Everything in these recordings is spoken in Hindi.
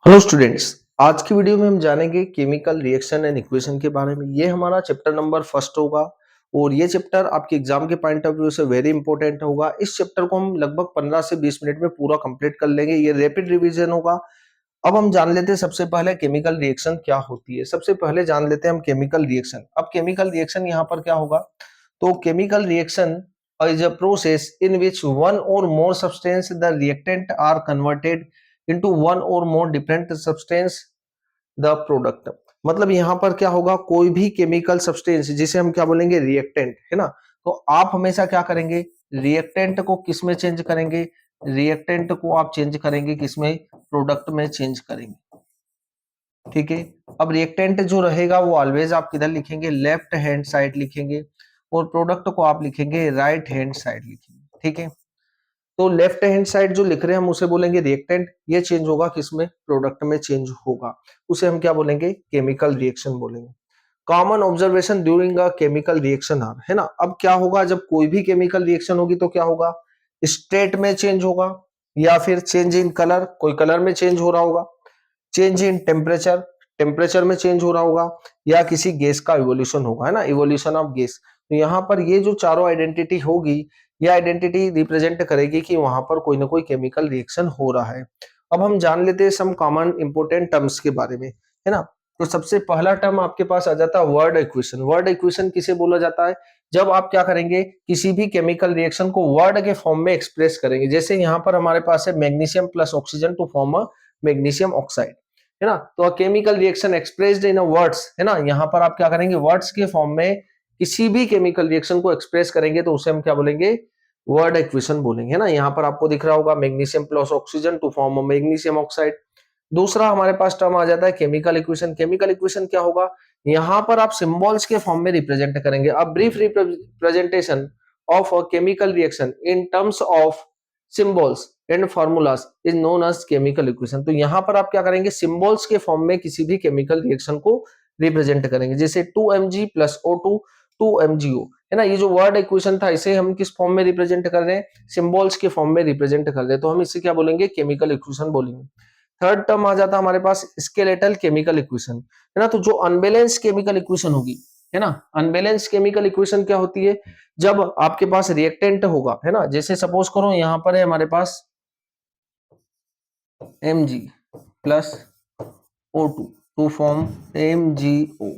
Hello students. आज की वीडियो में हम जानेंगे केमिकल रिएक्शन एंड इक्वेशन के बारे में। ये हमारा चैप्टर नंबर फर्स्ट होगा और ये चैप्टर आपके एग्जाम के पॉइंट ऑफ व्यू से वेरी इंपॉर्टेंट होगा। इस चैप्टर को हम लगभग 15 से 20 मिनट में पूरा कंप्लीट कर लेंगे। ये रैपिड रिवीजन होगा। अब हम जान लेते हैं सबसे पहले केमिकल रिएक्शन क्या होती है। सबसे पहले जान लेते हैं हम केमिकल रिएक्शन। अब केमिकल रिएक्शन यहाँ पर क्या होगा, तो chemical reaction is a process in which one or more substance the reactant are converted into one or more different substance the product। मतलब यहाँ पर क्या होगा, कोई भी केमिकल सब्सटेंस जिसे हम क्या बोलेंगे रिएक्टेंट, है ना। तो आप हमेशा क्या करेंगे, रिएक्टेंट को किस में चेंज करेंगे, रिएक्टेंट को आप चेंज करेंगे किसमें, प्रोडक्ट में चेंज करेंगे। ठीक है। अब रिएक्टेंट जो रहेगा वो ऑलवेज आप किधर लिखेंगे, लेफ्ट हैंड साइड लिखेंगे और प्रोडक्ट को आप लिखेंगे राइट हैंड साइड लिखेंगे। ठीक है। तो लेफ्ट हैंड साइड जो लिख रहे हैं हम उसे बोलेंगे रिएक्टेंट, ये चेंज होगा किसमें, प्रोडक्ट में चेंज होगा, उसे हम क्या बोलेंगे, केमिकल रिएक्शन बोलेंगे। Common observation during a chemical reaction are, है ना। अब क्या होगा, जब कोई भी केमिकल रिएक्शन होगी तो क्या होगा, स्टेट में चेंज होगा या फिर चेंज इन कलर, कोई कलर में चेंज हो रहा होगा, चेंज इन टेम्परेचर, टेम्परेचर में चेंज हो रहा होगा, या किसी गैस का इवोल्यूशन होगा, है ना, इवोल्यूशन ऑफ गैस। तो यहाँ पर ये जो चारों आइडेंटिटी होगी, ये आइडेंटिटी रिप्रेजेंट करेगी कि वहां पर कोई ना कोई केमिकल रिएक्शन हो रहा है। अब हम जान लेते हैं सम कॉमन इंपोर्टेंट टर्म्स के बारे में, है ना। तो सबसे पहला टर्म आपके पास आ जाता है वर्ड इक्वेशन। वर्ड इक्वेशन किसे बोला जाता है, जब आप क्या करेंगे, किसी भी केमिकल रिएक्शन को वर्ड के फॉर्म में एक्सप्रेस करेंगे। जैसे यहाँ पर हमारे पास है magnesium plus oxygen to form a magnesium oxide, है ना। तो chemical reaction expressed in words, है ना। यहाँ पर आप क्या करेंगे, वर्ड्स के फॉर्म में किसी भी केमिकल रिएक्शन को एक्सप्रेस करेंगे तो उसे हम क्या बोलेंगे, वर्ड इक्वेशन बोलेंगे, है ना। यहाँ पर आपको दिख रहा होगा magnesium plus oxygen to form magnesium oxide. दूसरा हमारे पास टर्म आ जाता है केमिकल इक्वेशन। केमिकल इक्वेशन क्या होगा, यहाँ पर आप सिंबल्स के फॉर्म में रिप्रेजेंट करेंगे। अब brief representation of a chemical reaction in terms of symbols and formulas is known as chemical equation. तो यहाँ पर आप क्या करेंगे, सिंबल्स के फॉर्म में किसी भी केमिकल रिएक्शन को रिप्रेजेंट करेंगे। जैसे 2Mg प्लस O2 2MgO, है ना। ये जो वर्ड इक्वेशन था इसे हम किस फॉर्म में रिप्रेजेंट कर रहे हैं, सिंबल्स के फॉर्म में रिप्रेजेंट कर रहे हैं, तो हम इसे क्या बोलेंगे, केमिकल इक्वेशन बोलेंगे। थर्ड टर्म आ जाता है हमारे पास स्केलेटल केमिकल इक्वेशन, है ना। तो जो अनबैलेंस केमिकल इक्वेशन होगी, है ना, अनबैलेंस केमिकल इक्वेशन क्या होती है, जब आपके पास रिएक्टेंट होगा, है ना। जैसे सपोज करो यहाँ पर है हमारे पास Mg plus O2 to form MgO।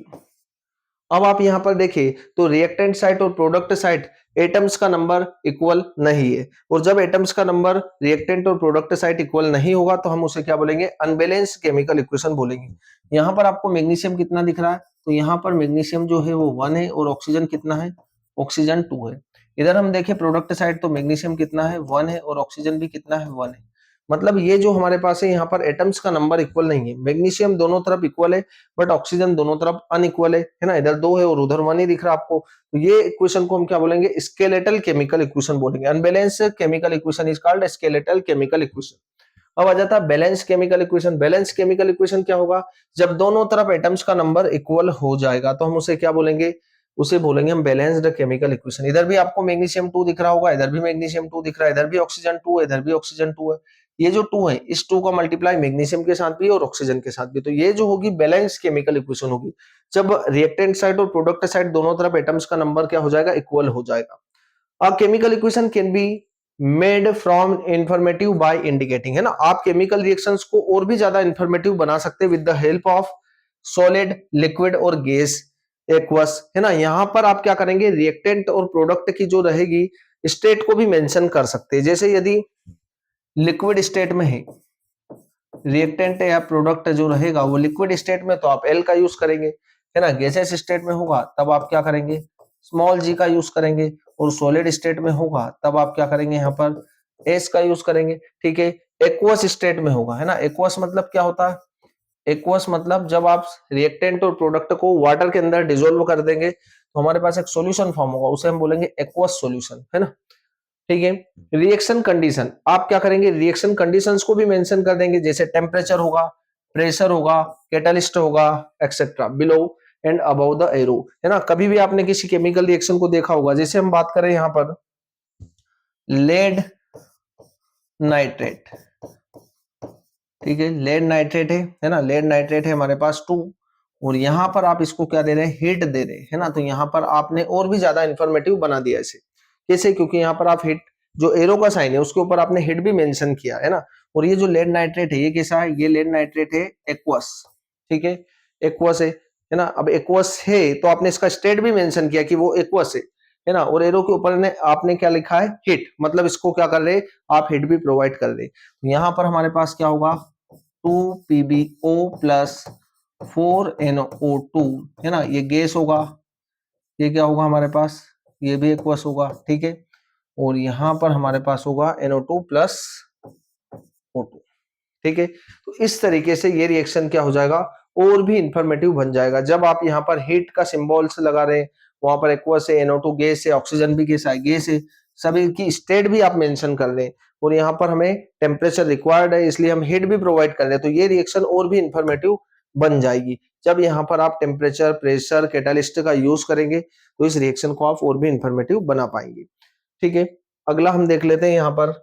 अब आप यहां पर देखिए तो रिएक्टेंट साइट और प्रोडक्ट साइट एटम्स का नंबर इक्वल नहीं है, और जब एटम्स का नंबर रिएक्टेंट और प्रोडक्ट साइट इक्वल नहीं होगा तो हम उसे क्या बोलेंगे, अनबैलेंस केमिकल इक्वेशन बोलेंगे। यहां पर आपको मैग्नीशियम कितना दिख रहा है, तो यहां पर मैग्नीशियम जो है वो 1 है और ऑक्सीजन कितना है, ऑक्सीजन 2 है। इधर हम देखें प्रोडक्ट साइड तो मैग्नीशियम कितना है, 1 है और ऑक्सीजन भी कितना है, 1 है। मतलब ये जो हमारे पास है यहाँ पर एटम्स का नंबर इक्वल नहीं है। मैग्नीशियम दोनों तरफ इक्वल है बट ऑक्सीजन दोनों तरफ अनइक्वल है ना। इधर 2 है और उधर 1 ही दिख रहा है आपको। तो ये इक्वेशन को हम क्या बोलेंगे, स्केलेटल केमिकल इक्वेशन बोलेंगे। Unbalance chemical equation is called skeletal chemical equation. अब आ जाता है balance chemical equation. Balance chemical equation क्या होगा, जब दोनों तरफ एटम्स का नंबर इक्वल हो जाएगा तो हम उसे क्या बोलेंगे, उसे बोलेंगे हम बैलेंस्ड केमिकल इक्वेशन। इधर भी आपको मैग्नीशियम 2 दिख रहा होगा, इधर भी मैग्नीशियम 2 दिख रहा है, इधर भी ऑक्सीजन 2 है, इधर भी ऑक्सीजन 2 है। ये जो 2 है इस 2 का मल्टीप्लाई मैग्नीशियम के साथ भी और ऑक्सीजन के साथ भी, तो ये जो होगी बैलेंस केमिकल इक्वेशन होगी, जब रिएक्टेंट साइड और प्रोडक्ट साइड दोनों तरफ एटम्स का नंबर क्या हो जाएगा, इक्वल हो जाएगा। A chemical equation can be made from informative by indicating, है ना। आप केमिकल रिएक्शंस को और भी ज्यादा इंफॉर्मेटिव बना सकते हैं with the help of solid, liquid और गैस एक्वस, है ना। यहां पर आप क्या करेंगे, रिएक्टेंट और प्रोडक्ट की जो रहेगी स्टेट को भी मेंशन कर सकते हैं। जैसे यदि लिक्विड स्टेट में है रिएक्टेंट या प्रोडक्ट जो रहेगा वो लिक्विड स्टेट में, तो आप एल का यूज करेंगे, है ना। गैसेस स्टेट में होगा तब आप क्या करेंगे, स्मॉल जी का यूज करेंगे, और सॉलिड स्टेट में होगा तब आप क्या करेंगे, यहाँ पर एस का यूज करेंगे। ठीक है। एक्वस स्टेट में होगा, है ना। एक्वस मतलब क्या होता है, एक्वस मतलब जब आप रिएक्टेंट और प्रोडक्ट को वाटर के अंदर डिसोल्व कर देंगे तो हमारे पास एक सॉल्यूशन फॉर्म होगा, उसे हम बोलेंगे एक्वस सॉल्यूशन, है ना। ठीक है। रिएक्शन कंडीशन आप क्या करेंगे, रिएक्शन कंडीशंस को भी मेंशन कर देंगे। जैसे टेम्परेचर होगा, प्रेशर होगा, कैटलिस्ट होगा, etcetera, below and above the arrow, है ना। कभी भी आपने किसी केमिकल रिएक्शन को देखा होगा, जैसे हम बात करें यहाँ पर लेड नाइट्रेट, ठीक है, लेड नाइट्रेट है ना, लेड नाइट्रेट है हमारे पास 2, और यहाँ पर आप इसको क्या दे रहे हैं, हीट दे रहे हैं, है ना। तो यहाँ पर आपने और भी ज्यादा इंफॉर्मेटिव बना दिया इसे। कैसे? क्योंकि यहाँ पर आप हिट, जो एरो का साइन है उसके ऊपर आपने हिट भी मेंशन किया है ना। और ये जो लेड नाइट्रेट है ये कैसा है, ये लेड नाइट्रेट है एक्वस, ठीक है, एक्वस है ना। अब एक्वस है तो आपने इसका स्टेट भी मेंशन किया कि वो एक्वस है ना। और एरो के ऊपर ने आपने क्या लिखा है, हिट, मतलब इसको क्या कर रहे, आप हिट भी प्रोवाइड कर रहे। यहाँ पर हमारे पास क्या होगा, 2PbO प्लस 4NO2, है ना, ये गैस होगा, ये क्या होगा हमारे पास, ये भी एक्वस होगा, ठीक है। और यहाँ पर हमारे पास होगा NO2 प्लस O2, ठीक है। तो इस तरीके से ये रिएक्शन क्या हो जाएगा, और भी इंफॉर्मेटिव बन जाएगा। जब आप यहाँ पर हीट का सिंबल्स लगा रहे हैं, वहां पर एक्वस है, NO2 गैस है, ऑक्सीजन भी गैस है, सभी की स्टेट भी आप मेंशन कर रहे हैं। और यहाँ पर हमें टेम्परेचर रिक्वायर्ड है, इसलिए हम हीट भी प्रोवाइड कर रहे हैं। तो ये रिएक्शन और भी इंफॉर्मेटिव बन जाएगी। जब यहाँ पर आप टेम्परेचर, प्रेशर, कैटालिस्ट का यूज करेंगे तो इस रिएक्शन को आप और भी इंफॉर्मेटिव बना पाएंगे, ठीक है। अगला हम देख लेते हैं यहाँ पर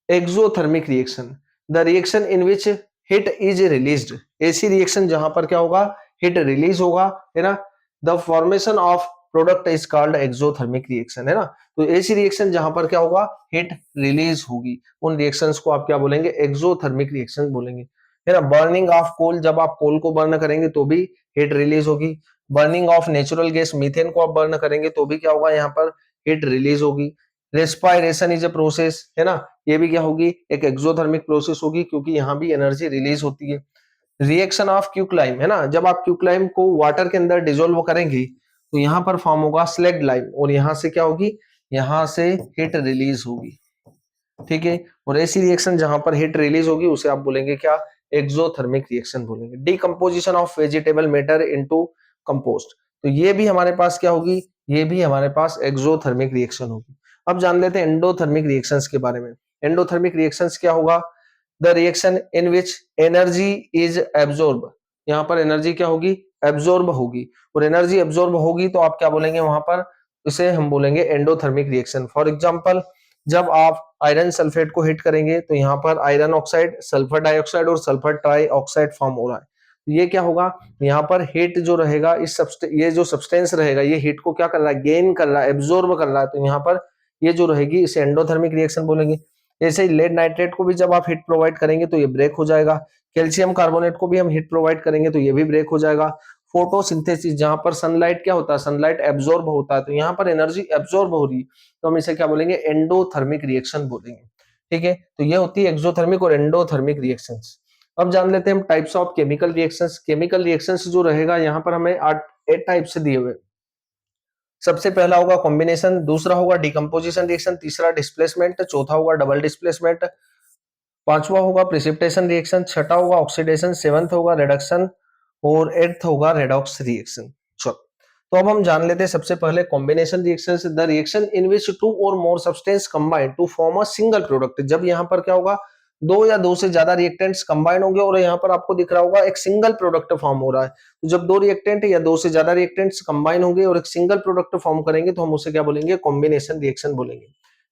exothermic reaction, the reaction in which heat is released. ऐसी रिएक्शन जहां पर क्या होगा, हीट रिलीज होगा, है ना। The formation of product is called exothermic reaction, है ना। तो ऐसी रिएक्शन जहां पर क्या होगा, हीट रिलीज होगी, उन रिएक्शंस को आप क्या बोलेंगे, एक्सोथर्मिक रिएक्शन बोलेंगे, है ना। बर्निंग ऑफ कोल, जब आप कोल को बर्न करेंगे तो भी हीट रिलीज होगी। Burning of natural gas, methane को आप बर्न करेंगे तो भी क्या होगा, यहाँ पर हीट रिलीज होगी। रेस्पायरेशन इज ए प्रोसेस, है ना, ये भी क्या होगी, एक एक्सोथर्मिक प्रोसेस होगी, क्योंकि यहाँ भी एनर्जी रिलीज होती है। रिएक्शन ऑफ क्यूक्लाइम, है ना, जब आप क्यूक्लाइम को वाटर के अंदर डिसोल्व करेंगे तो यहाँ पर फॉर्म होगा स्लैग लाइम, और यहाँ से क्या होगी, यहाँ से हीट रिलीज होगी, ठीक है। और ऐसी रिएक्शन जहां पर हीट रिलीज होगी उसे आप बोलेंगे क्या, एक्सोथर्मिक रिएक्शन बोलेंगे। Decomposition of vegetable matter into compost, तो ये भी हमारे पास क्या होगी, ये भी हमारे पास एक्सोथर्मिक रिएक्शन होगी। अब जान लेते हैं एंडोथर्मिक रिएक्शंस के बारे में। एंडोथर्मिक रिएक्शंस क्या होगा, the reaction in which energy is absorb, यहाँ पर एनर्जी क्या होगी, एब्जॉर्ब होगी। और एनर्जी एब्जॉर्ब होगी तो आप क्या बोलेंगे वहां पर, इसे हम बोलेंगे एंडोथर्मिक रिएक्शन। फॉर एग्जांपल, जब आप आयरन सल्फेट को हिट करेंगे तो यहाँ पर आयरन ऑक्साइड, सल्फर डाइऑक्साइड और सल्फर ट्राई ऑक्साइड फॉर्म हो रहा है। ये क्या होगा, यहाँ पर हीट जो रहेगा, ये जो सब्सटेंस रहेगा ये हीट को क्या कर रहा है, गेन कर रहा है, एब्जॉर्ब कर रहा है। तो यहाँ पर ये जो रहेगी इसे एंडोथर्मिक रिएक्शन बोलेंगे। ऐसे ही लेड नाइट्रेट को भी जब आप हीट प्रोवाइड करेंगे तो ये ब्रेक हो जाएगा। कैल्शियम कार्बोनेट को भी हम हीट प्रोवाइड करेंगे तो ये भी ब्रेक हो जाएगा। फोटोसिंथेसिस, जहां पर सनलाइट क्या होता है, सनलाइट एब्जॉर्ब होता है, तो यहाँ पर एनर्जी एब्जॉर्ब हो रही है, तो हम इसे क्या बोलेंगे, एंडोथर्मिक रिएक्शन बोलेंगे, ठीक है। तो ये होती है एक्सोथर्मिक और एंडोथर्मिक रिएक्शंस। अब जान लेते हैं हम types of chemical reactions. Chemical reactions जो रहेगा यहाँ पर हमें 8 टाइप से दिए हुए। सबसे पहला होगा कॉम्बिनेशन, दूसरा होगा डिकम्पोजिशन रिएक्शन, तीसरा डिस्प्लेसमेंट, चौथा होगा डबल डिस्प्लेसमेंट, पांचवा होगा प्रिसिपिटेशन रिएक्शन, छठा होगा ऑक्सीडेशन, सेवंथ होगा रिडक्शन और एट्थ होगा रेडॉक्स रिएक्शन। चलो, तो अब हम जान लेते हैं सबसे पहले combination reaction. The reaction in which two और more substance combine to form a single product, जब यहाँ पर क्या होगा, दो या दो से ज्यादा रिएक्टेंट्स कंबाइन होंगे और यहाँ पर आपको दिख रहा होगा एक सिंगल प्रोडक्ट फॉर्म हो रहा है। तो जब दो रिएक्टेंट या दो से ज्यादा रिएक्टेंट्स कंबाइन होंगे और एक सिंगल प्रोडक्ट फॉर्म करेंगे तो हम उसे क्या बोलेंगे, कॉम्बिनेशन रिएक्शन बोलेंगे,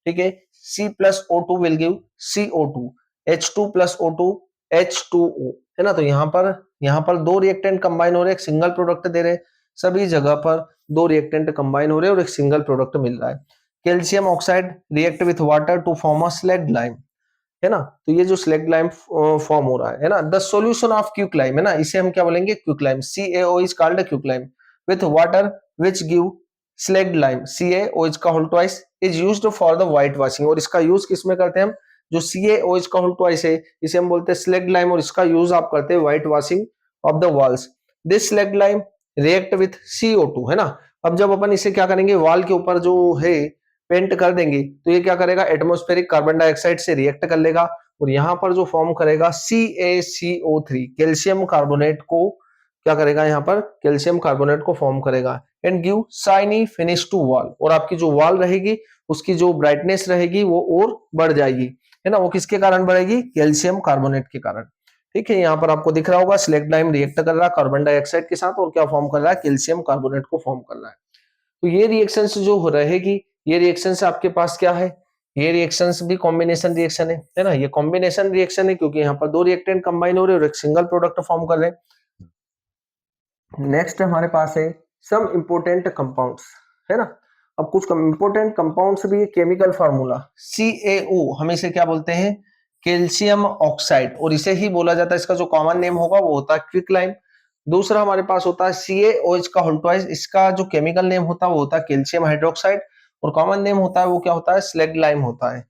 ठीक है। C+O2 will give CO2, H2 plus O2 H2O, है ना। तो यहाँ पर दो रिएक्टेंट कंबाइन हो रहे हैं, एक सिंगल प्रोडक्ट दे रहे हैं, सभी जगह पर दो रिएक्टेंट कंबाइन हो रहे हैं और एक सिंगल प्रोडक्ट मिल रहा है। Calcium oxide react with water to form a slaked lime, है ना। तो ये जो स्लैग लाइम फॉर्म हो रहा है ना। द सॉल्यूशन ऑफ क्विकलाइम, है ना, इसे हम क्या बोलेंगे, quicklime. CaO is called quicklime with water which give slaked lime, CaOH का whole twice is used for the whitewashing. और इसका यूज किस में करते हैं हम, जो CaOH का होल ट्वाइस है इसे हम बोलते हैं स्लैग लाइम, और इसका यूज आप करते हैं white washing of the walls. This slag lime react with CO2, है ना। अब जब अपन इसे क्या करेंगे, वॉल के ऊपर जो है पेंट कर देंगे तो ये क्या करेगा, एटमॉस्फेरिक कार्बन डाइऑक्साइड से रिएक्ट कर लेगा और यहाँ पर जो फॉर्म करेगा CaCO3, कैल्शियम कार्बोनेट को क्या करेगा, यहाँ पर कैल्शियम कार्बोनेट को फॉर्म करेगा and give shiny finish to wall. और आपकी जो वॉल रहेगी उसकी जो ब्राइटनेस रहेगी वो और बढ़ जाएगी, है ना। वो किसके कारण बढ़ेगी, कैल्शियम कार्बोनेट के कारण, ठीक है। यहाँ पर आपको दिख रहा होगा स्लैग लाइम रिएक्ट कर रहा है कार्बन डाइऑक्साइड के साथ और क्या फॉर्म कर रहा है, कैल्शियम कार्बोनेट को फॉर्म कर रहा है। तो ये रिएक्शंस जो रहेगी, ये रिएक्शंस आपके पास क्या है, ये रिएक्शंस भी कॉम्बिनेशन रिएक्शन है ना, ये कॉम्बिनेशन रिएक्शन है क्योंकि यहाँ पर दो रिएक्टेंट कंबाइन हो रहे हैं और एक सिंगल प्रोडक्ट फॉर्म कर रहे हैं। नेक्स्ट हमारे पास है सम इंपोर्टेंट कंपाउंड्स, है ना। अब कुछ इंपोर्टेंट कंपाउंड्स भी केमिकल फार्मूला CaO, हम इसे क्या बोलते हैं, कैल्शियम ऑक्साइड, और इसे ही बोला जाता है, इसका जो कॉमन नेम होगा वो होता है क्विक लाइम। दूसरा हमारे पास होता है CaOH का होल ट्वाइस, इसका जो केमिकल नेम होता है वो होता है कैल्शियम हाइड्रोक्साइड, और कॉमन नेम होता है वो क्या होता है, स्लैग लाइम होता है।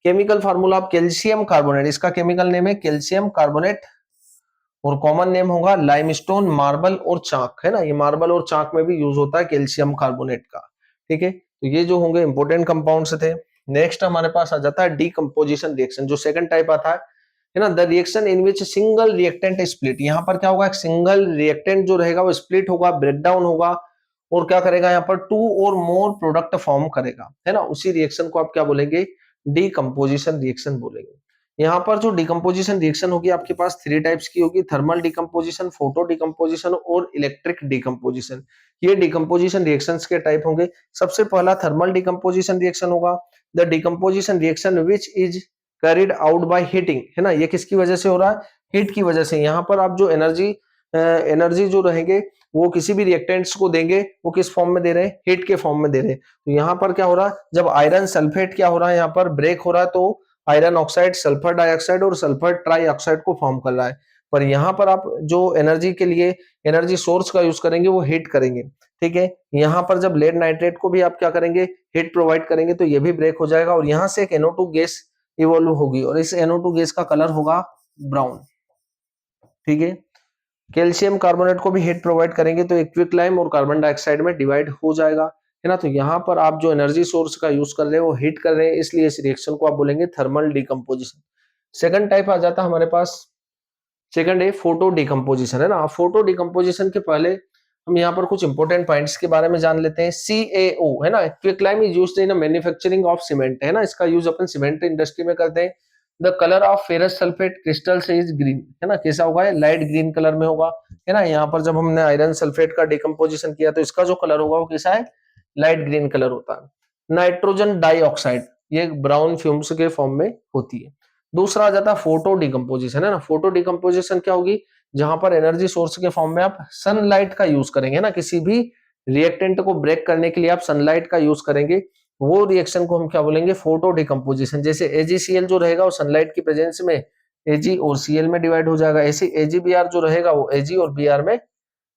केमिकल फार्मूला आप कैल्शियम कार्बोनेट, इसका केमिकल नेम है कैल्शियम कार्बोनेट, और कॉमन नेम होगा लाइमस्टोन, मार्बल और चाक, है ना, ये मार्बल और चाक में भी यूज होता है कैल्शियम कार्बोनेट का। ठीक है, तो ये जो होंगे इंपोर्टेंट कंपाउंड्स थे। नेक्स्ट हमारे पास आ जाता है डीकंपोजिशन रिएक्शन, जो सेकंड टाइप आता है ना, the reaction in which single reactant split. यहाँ पर क्या होगा, एक सिंगल रिएक्टेंट जो रहेगा वो स्प्लिट होगा, ब्रेकडाउन होगा, और क्या करेगा, यहाँ पर टू और मोर प्रोडक्ट फॉर्म करेगा, है ना, उसी रिएक्शन को आप क्या बोलेंगे, डीकंपोजिशन रिएक्शन बोलेंगे। यहाँ पर जो डिकम्पोजिशन रिएक्शन होगी आपके पास थ्री टाइप्स की होगी, थर्मल डिकम्पोजिशन, फोटो डिकम्पोजिशन और इलेक्ट्रिक डिकम्पोजिशन। ये डिकम्पोजिशन रिएक्शंस के टाइप होंगे। सबसे पहला थर्मल डिकम्पोजिशन रिएक्शन होगा, the decomposition reaction which is carried out by heating, है ना, ये किसकी वजह से हो रहा है, हीट की वजह से। यहाँ पर आप जो एनर्जी जो रहेंगे वो किसी भी रिएक्टेंट्स को देंगे, वो किस फॉर्म में दे रहे हैं, हीट के फॉर्म में दे रहे हैं। तो यहाँ पर क्या हो रहा है, जब आयरन सल्फेट क्या हो रहा है, यहाँ पर ब्रेक हो रहा है, तो आयरन ऑक्साइड सल्फर डाइऑक्साइड और सल्फर ट्राइऑक्साइड को फॉर्म कर रहा है। पर यहाँ पर आप जो एनर्जी के लिए एनर्जी सोर्स का यूज करेंगे वो हीट करेंगे। ठीक है, यहाँ पर जब लेड नाइट्रेट को भी आप क्या करेंगे, हीट प्रोवाइड करेंगे, तो ये भी ब्रेक हो जाएगा और यहाँ से एक NO2 गैस इवॉल्व होगी और इस NO2 गैस का कलर होगा ब्राउन। ठीक है, कैल्शियम कार्बोनेट को भी हीट प्रोवाइड करेंगे तो एक क्विक लाइम और कार्बन डाइऑक्साइड में डिवाइड हो जाएगा, है ना। तो यहाँ पर आप जो एनर्जी सोर्स का यूज कर रहे हैं वो हीट कर रहे हैं, इसलिए इस रिएक्शन को आप बोलेंगे थर्मल डिकम्पोजिशन। सेकंड टाइप आ जाता है हमारे पास, सेकंड है फोटो डिकम्पोजिशन, है ना। फोटो डिकम्पोजिशन के पहले हम यहाँ पर कुछ इंपोर्टेंट पॉइंट्स के बारे में जान लेते हैं। CaO, है ना, quick lime is used in manufacturing of cement, है ना, इसका यूज अपन सीमेंट इंडस्ट्री में करते हैं। The colour of ferrous sulphate crystal से इज ग्रीन, है ना, कैसा होगा, लाइट ग्रीन कलर में होगा, है ना। यहाँ पर जब हमने आयरन सल्फेट का डिकम्पोजिशन किया तो इसका जो कलर होगा वो कैसा है, लाइट ग्रीन कलर होता है। नाइट्रोजन डाइऑक्साइड, ये ब्राउन फ्यूम्स के फॉर्म में होती है। दूसरा आ जाता है फोटो डिकम्पोजिशन, है ना। फोटो डिकम्पोजिशन क्या होगी, जहां पर एनर्जी सोर्स के फॉर्म में आप सनलाइट का यूज करेंगे ना, किसी भी रिएक्टेंट को ब्रेक करने के लिए आप सनलाइट का यूज करेंगे, वो रिएक्शन को हम क्या बोलेंगे, फोटो डिकम्पोजिशन। जैसे AgCl जो रहेगा वो सनलाइट की प्रेजेंस में Ag और Cl में डिवाइड हो जाएगा, ऐसे AgBr जो रहेगा वो Ag और Br में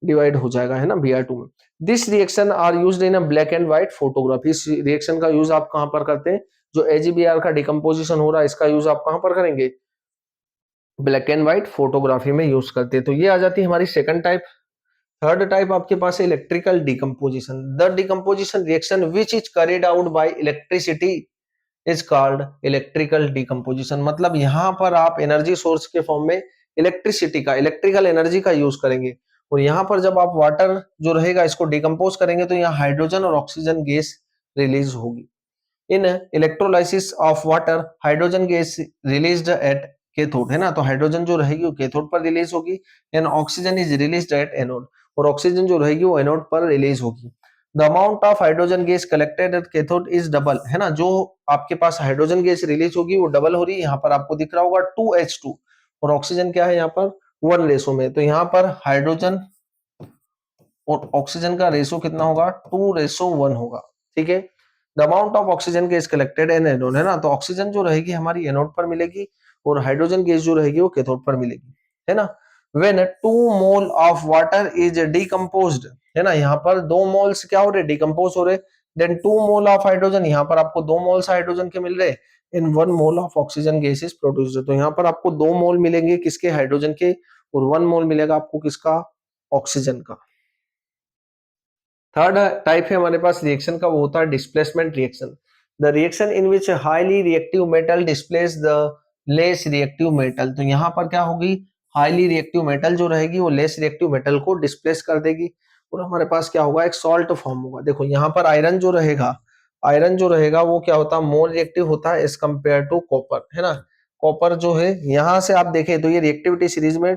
डिवाइड हो जाएगा, है ना, Br2 में। This reaction are used in a black and white photography. इस रिएक्शन का यूज आप कहां पर करते हैं, जो AgBr का डिकम्पोजिशन हो रहा है इसका यूज आप कहां पर करेंगे, ब्लैक एंड व्हाइट फोटोग्राफी में यूज करते हैं। तो ये आ जाती है हमारी सेकंड टाइप। थर्ड टाइप आपके पास है electrical decomposition, the decomposition reaction which is carried out by electricity is called electrical decomposition. मतलब यहाँ पर आप एनर्जी सोर्स के फॉर्म में इलेक्ट्रिसिटी का, इलेक्ट्रिकल एनर्जी का यूज करेंगे, और यहाँ पर जब आप वाटर जो रहेगा इसको डिकम्पोज करेंगे तो यहाँ हाइड्रोजन और ऑक्सीजन गैस रिलीज होगी। In electrolysis of water hydrogen gas released at cathode, है ना, तो हाइड्रोजन जो रहेगी वो कैथोड पर रिलीज होगी, and oxygen is released at anode, और ऑक्सीजन जो रहेगी वो एनोड पर रिलीज होगी। The amount of hydrogen gas collected at cathode is double, है ना, जो आपके पास हाइड्रोजन गैस रिलीज होगी वो डबल हो रही है, यहाँ पर आपको दिख रहा होगा 2H2, और ऑक्सीजन क्या है यहाँ पर 1 रेशो में, तो यहाँ पर हाइड्रोजन और ऑक्सीजन का रेशो कितना होगा, 2:1 होगा। ठीक है, the amount of oxygen gas collected in anode, है ना, तो ऑक्सीजन जो रहेगी हमारी एनोड पर मिलेगी और हाइड्रोजन गैस जो रहेगी वो कैथोड पर मिलेगी, है ना। When 2 mole of water is decomposed, है ना, यहाँ पर 2 मोल्स क्या हो रहे, डिकम्पोज हो रहे, देन 2 मोल ऑफ हाइड्रोजन, यहाँ पर आपको 2 मोल्स हाइड्रोजन के मिल रहे, इन 1 mole of oxygen gas is produced, तो यहाँ पर आपको 2 मोल मिलेंगे किसके, हाइड्रोजन के, और 1 मोल मिलेगा आपको किसका, ऑक्सीजन का। थर्ड टाइप है हमारे पास रिएक्शन का, वो होता है displacement reaction, the reaction in which highly reactive metal displace the less reactive metal. तो यहाँ पर क्या होगी, हाईली रिएक्टिव मेटल जो रहेगी वो लेस रिएक्टिव मेटल को डिस्प्लेस कर देगी, और हमारे पास क्या होगा, एक सॉल्ट फॉर्म होगा। देखो यहाँ पर आयरन जो रहेगा वो क्या होता है, मोर रिएक्टिव होता है एज कंपेयर टू कॉपर, है ना। कॉपर जो है, यहाँ से आप देखें तो ये रिएक्टिविटी सीरीज में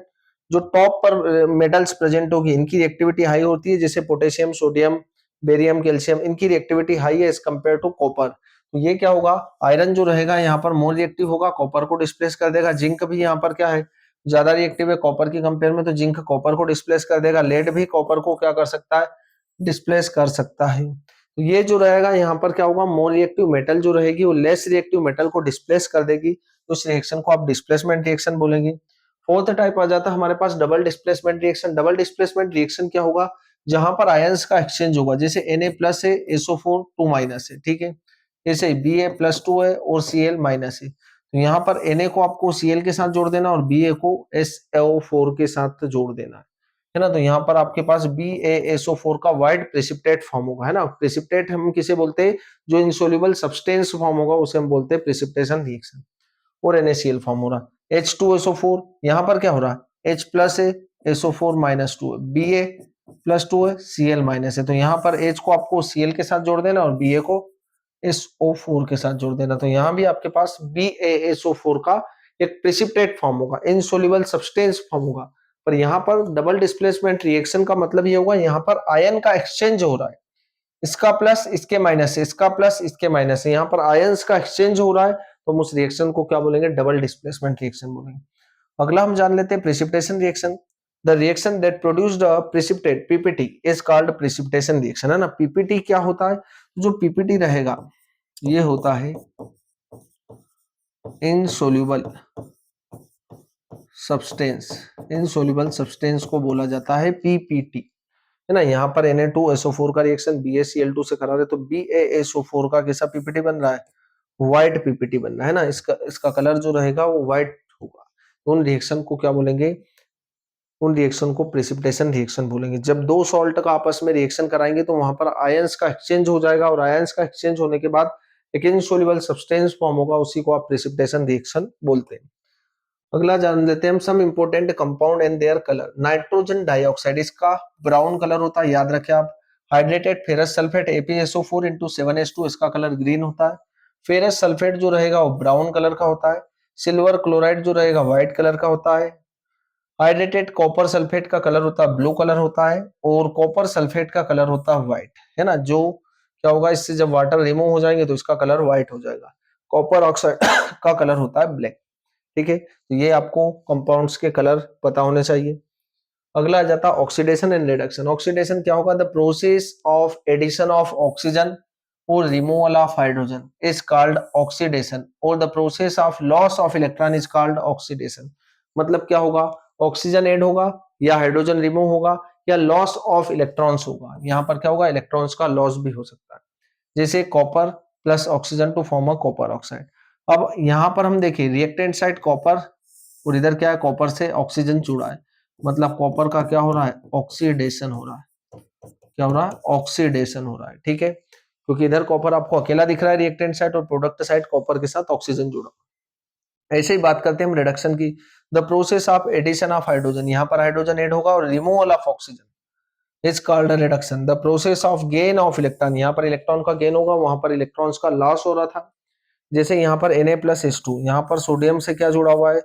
जो टॉप पर मेटल्स प्रेजेंट होगी इनकी रिएक्टिविटी हाई होती है, जैसे पोटेशियम, सोडियम, बेरियम, कैल्शियम, इनकी रिएक्टिविटी हाई है एज कंपेयर टू कॉपर। तो ये क्या होगा, आयरन जो रहेगा यहाँ पर मोर रिएक्टिव होगा, कॉपर को डिस्प्लेस कर देगा। जिंक भी यहाँ पर क्या है, ज्यादा रिएक्टिव है कॉपर की कंपेयर में, तो जिंक कॉपर को डिस्प्लेस कर देगा। लेड भी कॉपर को क्या कर सकता है, डिस्प्लेस कर सकता है। तो ये जो रहेगा यहाँ पर क्या होगा, मोर रिएक्टिव मेटल जो रहेगी वो लेस रिएक्टिव मेटल को डिस्प्लेस कर देगी, तो उस रिएक्शन को आप डिस्प्लेसमेंट रिएक्शन बोलेंगे। फोर्थ टाइप आ जाता है हमारे पास double displacement reaction. Double displacement reaction क्या होगा, जहां पर आयंस का एक्सचेंज होगा, जैसे Na+ है, SO4 2- है, ठीक है, जैसे Ba+2 है और Cl- है। तो यहाँ पर Na को आपको Cl के साथ जोड़ देना और Ba को SO4 के साथ जोड़ देना है ना। तो यहाँ पर आपके पास BaSO4 का वाइड प्रेसिपिटेट फॉर्म होगा, है ना। प्रेसिपिटेट हम किसे बोलते हैं, जो इनसोल्यूबल सब्सटेंस फॉर्म होगा उसे हम बोलते हैं प्रेसिपिटेशन रिएक्शन। और NaCl फॉर्म हो रहा है। H2SO4 यहाँ पर क्या हो रहा है, H+ है, SO4-2 है, Ba+2 है, Cl- है। तो यहाँ पर H को आपको Cl के साथ जोड़ देना और Ba को SO4 के साथ जोड़ देना। तो यहाँ भी आपके पास BaSO4 का एक प्रेसिपिटेट फॉर्म होगा, इनसोल्यूबल सब्सटेंस फॉर्म होगा। पर यहाँ पर डबल डिस्प्लेसमेंट रिएक्शन का मतलब ये होगा, यहाँ पर आयन का एक्सचेंज हो रहा है, इसका प्लस इसके माइनस है, इसका प्लस इसके माइनस है, यहाँ पर आयंस का एक्सचेंज हो रहा है, तो हम उस रिएक्शन को क्या बोलेंगे, डबल डिस्प्लेसमेंट रिएक्शन बोलेंगे। अगला हम जान लेते हैं precipitation reaction. The reaction that produced a precipitate PPT is called precipitation reaction, है ना। पीपीटी क्या होता है, जो पीपीटी रहेगा ये होता है इनसोल्यूबल सब्सटेंस। इनसोल्यूबल सब्सटेंस को बोला जाता है पीपीटी, है ना। यहाँ पर Na2SO4 का रिएक्शन BaCl2 से करा रहे, तो BaSO4 का कैसा पीपीटी बन रहा है, व्हाइट पीपीटी बन रहा है ना। इसका कलर जो रहेगा वो व्हाइट होगा। तो उन रिएक्शन को क्या बोलेंगे, उन रिएक्शन को प्रेसिपिटेशन रिएक्शन बोलेंगे। जब दो सॉल्ट का आपस में रिएक्शन कराएंगे तो वहां पर आयंस का एक्सचेंज हो जाएगा, और आयंस का एक्सचेंज होने के बाद एक इनसोल्यूबल सब्सटेंस फॉर्म होगा, उसी को आप प्रेसिपिटेशन रिएक्शन बोलते हैं। अगला जान लेते हैं हम some important compound and their colour. Nitrogen dioxide, इसका ब्राउन कलर होता है, याद रखें आप। Hydrated ferrous sulphate ApSO4 into 7H2, इसका कलर ग्रीन होता है। फेरस सल्फेट जो रहेगा वो ब्राउन कलर का होता है। सिल्वर क्लोराइड जो रहेगा व्हाइट कलर का होता है। हाइड्रेटेड कॉपर सल्फेट का कलर होता है ब्लू कलर होता है, और कॉपर सल्फेट का कलर होता है व्हाइट, है ना। जो क्या होगा, इससे जब वाटर रिमूव हो जाएंगे तो इसका कलर व्हाइट हो जाएगा। कॉपर ऑक्साइड का कलर होता है ब्लैक, ठीक है। तो ये आपको कंपाउंड्स के कलर पता होने चाहिए। अगला आ जाता है ऑक्सीडेशन एंड रिडक्शन। ऑक्सीडेशन क्या होगा, the process of addition of oxygen और removal of hydrogen is called oxidation, और the process of loss of electron is called oxidation. मतलब क्या होगा, ऑक्सीजन ऐड होगा या हाइड्रोजन रिमूव होगा या लॉस ऑफ इलेक्ट्रॉन्स होगा। यहाँ पर क्या होगा, इलेक्ट्रॉन्स का लॉस भी हो सकता है, जैसे copper plus oxygen to form a copper oxide. अब यहाँ पर हम देखिए रिएक्टेंट साइड कॉपर, और इधर क्या है, कॉपर से ऑक्सीजन जुड़ा है, मतलब कॉपर का क्या हो रहा है, ऑक्सीडेशन हो रहा है। क्या हो रहा है, ऑक्सीडेशन हो रहा है, ठीक है। क्योंकि इधर कॉपर आपको अकेला दिख रहा है रिएक्टेंट साइड, और प्रोडक्ट साइड कॉपर के साथ ऑक्सीजन जुड़ा। ऐसे ही बात करते हैं हम रिडक्शन की। The process of addition of hydrogen, यहाँ पर हाइड्रोजन ऐड होगा और removal of oxygen is called reduction. The process of gain of electron, यहाँ पर इलेक्ट्रॉन का गेन होगा, वहां पर इलेक्ट्रॉन्स का लॉस हो रहा था। जैसे यहाँ पर Na+H2, यहाँ पर सोडियम से क्या जुड़ा हुआ है,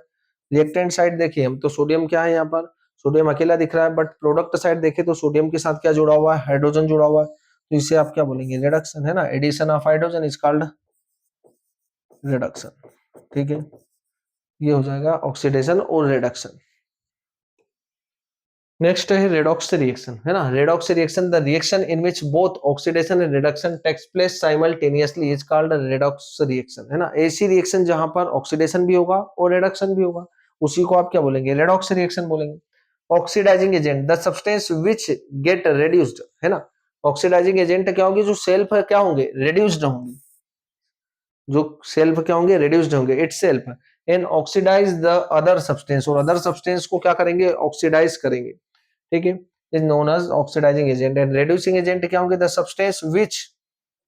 रिएक्टेंट साइड देखिए हम, तो सोडियम क्या है, यहाँ पर सोडियम अकेला दिख रहा है, बट प्रोडक्ट साइड देखे तो सोडियम के साथ क्या जुड़ा हुआ है, हाइड्रोजन जुड़ा हुआ है। तो इसे आप क्या बोलेंगे, रिडक्शन, है ना। Addition of hydrogen is called reduction, ठीक है। ये हो जाएगा ऑक्सीडेशन और रिडक्शन। नेक्स्ट है रेडॉक्स रिएक्शन, है ना। Redox reaction, the reaction in which both oxidation and reduction takes place simultaneously is called redox reaction, है ना। ऐसी रिएक्शन जहां पर ऑक्सीडेशन भी होगा और रिडक्शन भी होगा, उसी को आप क्या बोलेंगे, रेडॉक्स रिएक्शन बोलेंगे। Oxidising agent, the substance which get reduced, है ना। ऑक्सीडाइजिंग एजेंट क्या होंगे, जो सेल्फ क्या होंगे, रेड्यूस्ड होंगे, जो सेल्फ क्या होंगे, रेड्यूस्ड होंगे itself, and oxidise the other substance, और अदर सब्सटेंस को क्या करेंगे, ऑक्सीडाइज करेंगे, ठीक है। Is known as oxidising agent. And reducing agent क्या होंगे, the substance which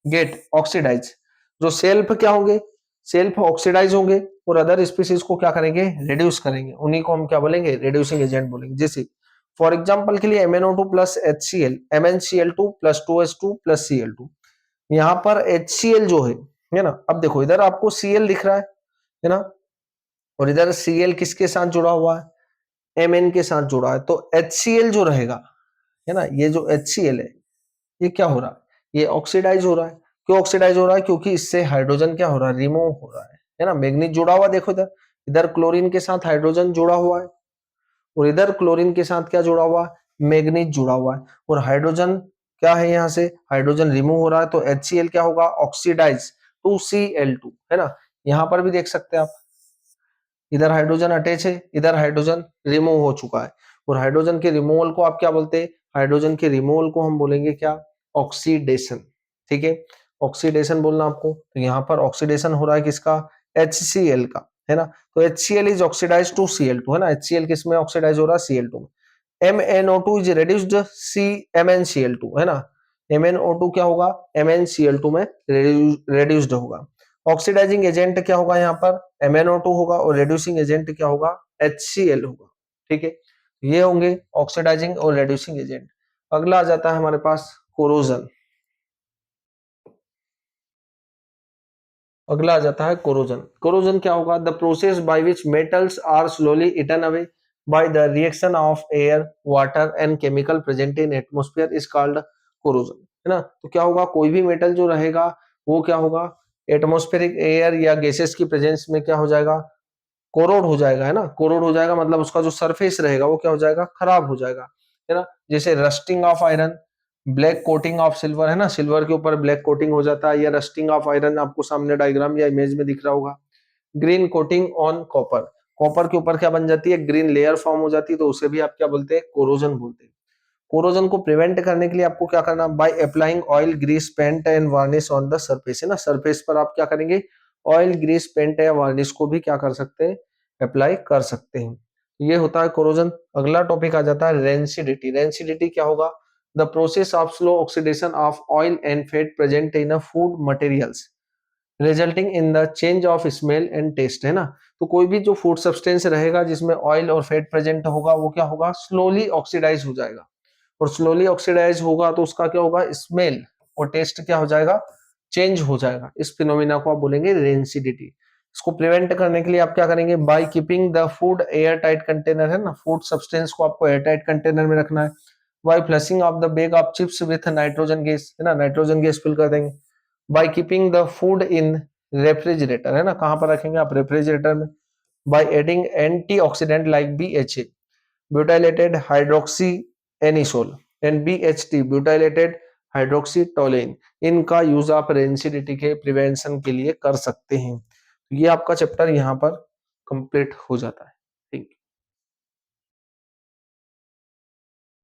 get oxidise, जो सेल्फ क्या होंगे, सेल्फ ऑक्सीडाइज होंगे, और अदर स्पीसीज को क्या करेंगे, रिड्यूस करेंगे, उन्हीं को हम क्या बोलेंगे, रिड्यूसिंग एजेंट बोलेंगे। जैसे फॉर एग्जाम्पल के लिए MnO2 plus HCl, MnCl2 plus 2H2 plus Cl2। यहाँ पर HCl जो है ना, अब देखो इधर आपको Cl दिख रहा है ना, और इधर Cl किसके साथ जुड़ा हुआ है, Mn के साथ जुड़ा है। तो HCl जो रहेगा, है ना, ये जो HCl है, ये क्या हो रहा है, ये ऑक्सीडाइज हो रहा है। क्यों ऑक्सीडाइज हो रहा है? क्योंकि इससे हाइड्रोजन क्या हो रहा है? रिमूव हो रहा है ना। मैग्नीज जुड़ा हुआ, देखो इधर, इधर क्लोरीन के साथ हाइड्रोजन जुड़ा हुआ है और इधर क्लोरीन के साथ क्या जुड़ा हुआ है? मैग्नीज जुड़ा हुआ है। और हाइड्रोजन क्या है, यहाँ से हाइड्रोजन रिमूव हो रहा है, तो HCl क्या होगा? ऑक्सीडाइज टू Cl2, है ना। यहाँ पर भी देख सकते हैं आप, इधर हाइड्रोजन अटैच है, इधर हाइड्रोजन रिमूव हो चुका है। और हाइड्रोजन के रिमूवल को आप क्या बोलते हैं? हाइड्रोजन के रिमूवल को हम बोलेंगे क्या? ऑक्सीडेशन। ठीक है, ऑक्सीडेशन बोलना आपको। तो यहाँ पर ऑक्सीडेशन हो रहा है किसका? HCl का, है ना। तो HCl is oxidise to Cl2, है ना। HCl किस में ऑक्सीडाइज हो रहा है? Cl2 में। MnO2 इज reduced MnCl2, है ना। MnO2 क्या होगा? MnCl2 में reduced होगा। ऑक्सीडाइजिंग एजेंट क्या होगा? यहाँ पर MnO2 होगा और रिड्यूसिंग एजेंट क्या होगा? HCl होगा। ठीक है, ये होंगे ऑक्सीडाइजिंग और रिड्यूसिंग एजेंट। अगला आ जाता है हमारे पास कोरोजन। अगला आ जाता है कोरोजन। कोरोजन क्या होगा? The process by which metals are slowly eaten away by the reaction of air, water and chemical present in atmosphere is called corrosion, है ना। तो क्या होगा? कोई भी मेटल जो रहेगा वो क्या होगा? एटमॉस्फेरिक एयर या गैसेस की प्रेजेंस में क्या हो जाएगा? कोरोड हो जाएगा, है ना। कोरोड हो जाएगा मतलब उसका जो सरफेस रहेगा वो क्या हो जाएगा? खराब हो जाएगा, है ना। जैसे rusting of iron, black coating of silver, है ना। सिल्वर के ऊपर ब्लैक कोटिंग हो जाता है, या रस्टिंग ऑफ आयरन आपको सामने डायग्राम या इमेज में दिख रहा होगा। Green coating on copper, copper के ऊपर क्या बन जाती है? ग्रीन लेयर फॉर्म हो जाती है, तो उसे भी आप क्या बोलते हैं? कोरोजन बोलते हैं। कोरोजन को प्रिवेंट करने के लिए आपको क्या करना? By applying oil, grease, paint and varnish on the surface, है ना। सरफेस पर आप क्या करेंगे? ऑयल, ग्रीस, पेंट या वार्निश को भी क्या कर सकते हैं? अप्लाई कर सकते हैं। ये होता है कोरोजन। अगला टॉपिक आ जाता है रेंसिडिटी। रेंसिडिटी क्या होगा? The process of slow oxidation of oil and fat present in a food materials resulting in the change of smell and taste, है ना। तो कोई भी जो फूड सब्सटेंस रहेगा जिसमें ऑयल और फैट प्रेजेंट होगा वो क्या होगा? स्लोली ऑक्सीडाइज हो जाएगा। और स्लोली ऑक्सीडाइज होगा तो उसका क्या होगा? स्मेल और टेस्ट क्या हो जाएगा? चेंज हो जाएगा। इस फिनोमिना को आप बोलेंगे रेंसिडिटी। इसको प्रिवेंट करने के लिए आप क्या करेंगे? Bye keeping the food air tight container, है ना। फूड सब्सटेंस को आपको एयर टाइट कंटेनर में रखना है। By flushing of the bag of chips with nitrogen gas, है ना। नाइट्रोजन गैस फिल कर देंगे। By keeping the food in refrigerator, है ना। कहां पर रखेंगे आप? रेफ्रिजरेटर में। By adding antioxidant like BHA, butylated hydroxy anisole, and BHT, butylated hydroxytoluene, इनका यूज आप रेंसिडिटी के प्रिवेंशन के लिए कर सकते हैं। ये आपका चैप्टर यहाँ पर कंप्लीट हो जाता है।